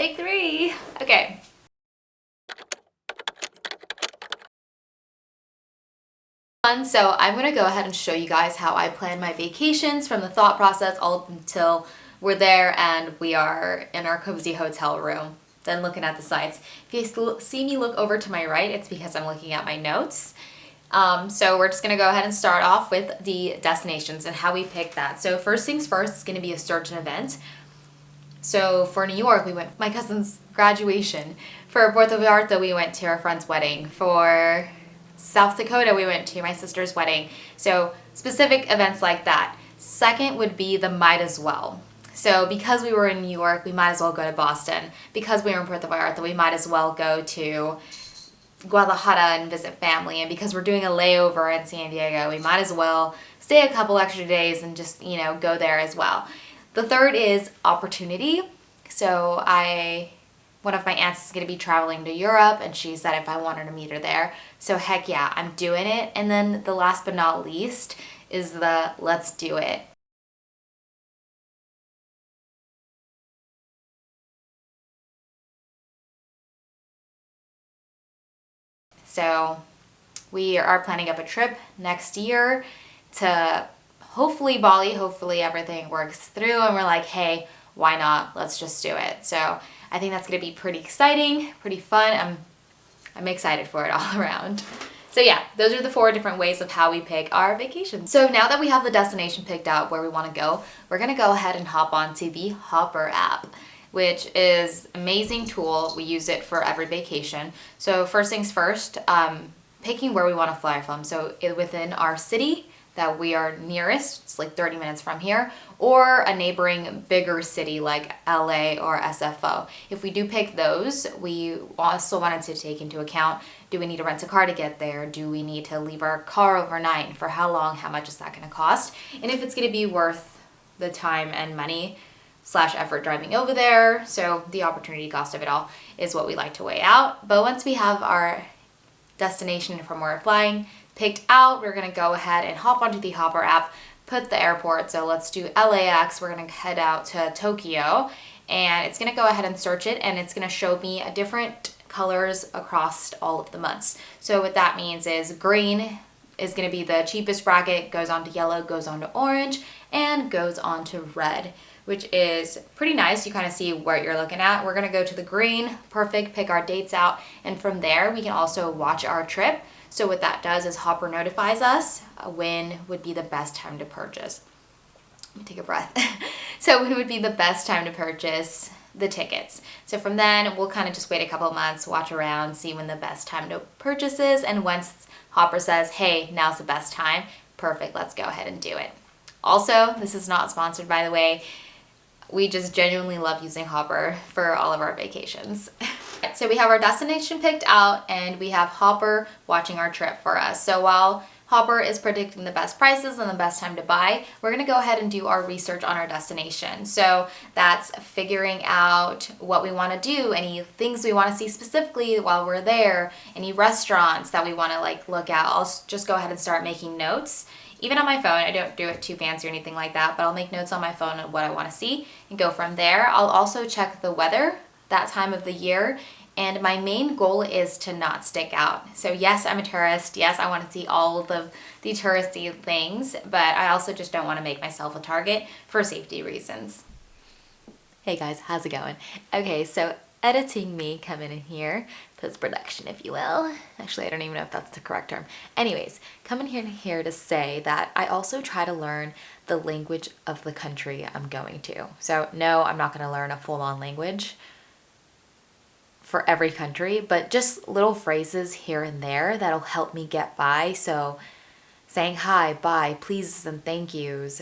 Take 3. Okay. So I'm gonna go ahead and show you guys how I plan my vacations from the thought process all up until we're there and we are in our cozy hotel room, then looking at the sights. If you see me look over to my right, it's because I'm looking at my notes. So we're just gonna go ahead and start off with the destinations and how we pick that. So first things first, it's gonna be a certain event. So for New York, we went for my cousin's graduation. For Puerto Vallarta, we went to our friend's wedding. For South Dakota, we went to my sister's wedding. So specific events like that. Second would be the might as well. So because we were in New York, we might as well go to Boston. Because we were in Puerto Vallarta, we might as well go to Guadalajara and visit family. And because we're doing a layover in San Diego, we might as well stay a couple extra days and just, go there as well. The third is opportunity. So one of my aunts is going to be traveling to Europe, and she said if I wanted to meet her there. So heck yeah, I'm doing it. And then the last but not least is the let's do it. So we are planning up a trip next year to hopefully Bali. Hopefully everything works through and we're like, hey, why not? Let's just do it. So I think that's going to be pretty exciting, pretty fun. I'm excited for it all around. So yeah, those are the 4 different ways of how we pick our vacation. So now that we have the destination picked out where we want to go, we're going to go ahead and hop onto the Hopper app, which is an amazing tool. We use it for every vacation. So first things first, picking where we want to fly from. So within our city that we are nearest, it's like 30 minutes from here, or a neighboring bigger city like LA or SFO. If we do pick those, we also wanted to take into account, do we need to rent a car to get there? Do we need to leave our car overnight? For how long? How much is that going to cost? And if it's going to be worth the time and money / effort driving over there. So the opportunity cost of it all is what we like to weigh out. But once we have our destination from where we're flying picked out, we're going to go ahead and hop onto the Hopper app, put the airport. So let's do LAX. We're going to head out to Tokyo, and it's going to go ahead and search it, and it's going to show me different colors across all of the months. So what that means is green is going to be the cheapest bracket, goes on to yellow, goes on to orange, and goes on to red, which is pretty nice. You kind of see what you're looking at. We're going to go to the green, perfect, pick our dates out, and from there we can also watch our trip. So what that does is Hopper notifies us when would be the best time to purchase. Let me take a breath. So when would be the best time to purchase the tickets. So from then we'll kind of just wait a couple of months, watch around, see when the best time to purchase is, and once Hopper says, hey, now's the best time, perfect, let's go ahead and do it. Also, this is not sponsored, by the way. We just genuinely love using Hopper for all of our vacations. So we have our destination picked out, and we have Hopper watching our trip for us. So while Hopper is predicting the best prices and the best time to buy, we're going to go ahead and do our research on our destination. So that's figuring out what we want to do, any things we want to see specifically while we're there, any restaurants that we want to look at. I'll just go ahead and start making notes. Even on my phone, I don't do it too fancy or anything like that, but I'll make notes on my phone of what I want to see and go from there. I'll also check the weather that time of the year, and my main goal is to not stick out. So yes, I'm a tourist. Yes, I want to see all of the touristy things, but I also just don't want to make myself a target for safety reasons. Hey guys, how's it going? Okay, so editing me coming in here, post-production if you will. Actually, I don't even know if that's the correct term. Anyways, coming here to say that I also try to learn the language of the country I'm going to. So no, I'm not going to learn a full-on language for every country, but just little phrases here and there that'll help me get by. So saying hi, bye, pleases and thank yous,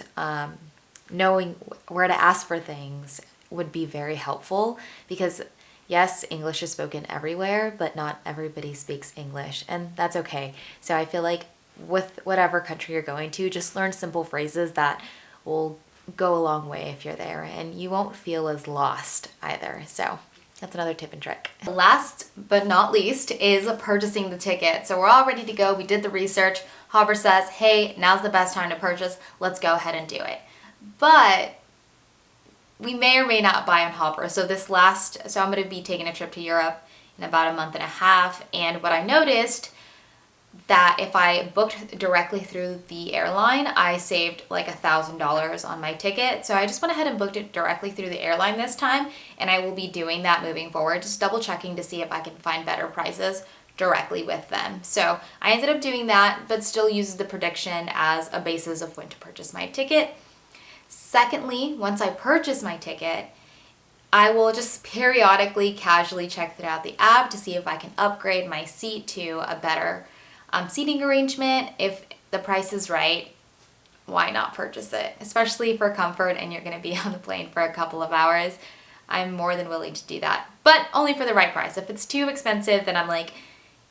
knowing where to ask for things would be very helpful, because yes, English is spoken everywhere, but not everybody speaks English, and that's okay. So I feel like with whatever country you're going to, just learn simple phrases that will go a long way if you're there, and you won't feel as lost either. So that's another tip and trick. Last but not least is purchasing the ticket. So we're all ready to go. We did the research. Hopper says, hey, now's the best time to purchase. Let's go ahead and do it. But we may or may not buy on Hopper. So I'm going to be taking a trip to Europe in about a month and a half. And what I noticed that if I booked directly through the airline, I saved like $1,000 on my ticket. So I just went ahead and booked it directly through the airline this time, and I will be doing that moving forward, just double checking to see if I can find better prices directly with them. So I ended up doing that, but still uses the prediction as a basis of when to purchase my ticket. Secondly, once I purchase my ticket, I will just periodically casually check throughout the app to see if I can upgrade my seat to a better seating arrangement. If the price is right, why not purchase it? Especially for comfort and you're going to be on the plane for a couple of hours. I'm more than willing to do that, but only for the right price. If it's too expensive, then I'm like,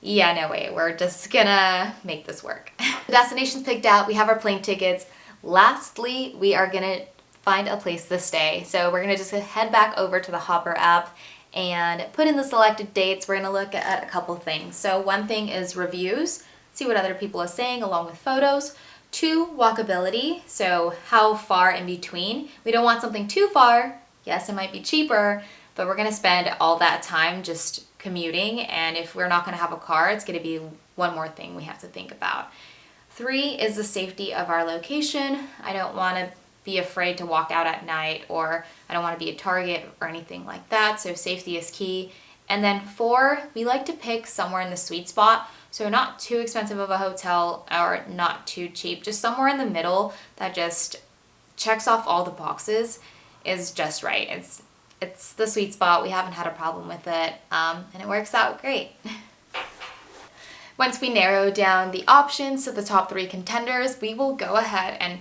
yeah, no way, we're just gonna make this work. The destination's picked out, we have our plane tickets. Lastly, we are gonna find a place to stay. So we're gonna just head back over to the Hopper app and put in the selected dates. We're gonna look at a couple things. So one thing is reviews, see what other people are saying along with photos. 2, walkability, so how far in between. We don't want something too far. Yes, it might be cheaper, but we're gonna spend all that time just commuting, and if we're not gonna have a car, it's gonna be one more thing we have to think about. 3 is the safety of our location. I don't wanna be afraid to walk out at night, or I don't wanna be a target or anything like that, so safety is key. And then 4, we like to pick somewhere in the sweet spot, so not too expensive of a hotel or not too cheap, just somewhere in the middle that just checks off all the boxes is just right. It's the sweet spot. We haven't had a problem with it, and it works out great. Once we narrow down the options to the top 3 contenders, we will go ahead and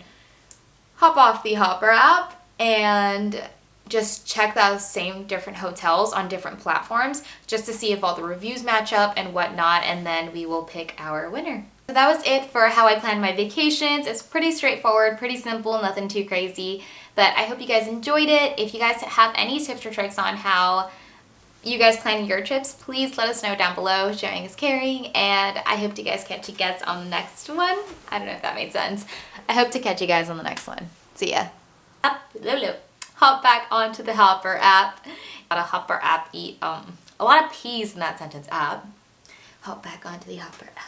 hop off the Hopper app and just check those same different hotels on different platforms just to see if all the reviews match up and whatnot, and then we will pick our winner. So that was it for how I planned my vacations. It's pretty straightforward, pretty simple, nothing too crazy, but I hope you guys enjoyed it. If you guys have any tips or tricks on how you guys plan your trips, please let us know down below. Sharing is caring, and I hope to catch you guys on the next one. I don't know if that made sense. I hope to catch you guys on the next one. See ya. Up, lulu. Hop back onto the Hopper app. Got a Hopper app, a lot of P's in that sentence. Hop back onto the Hopper app.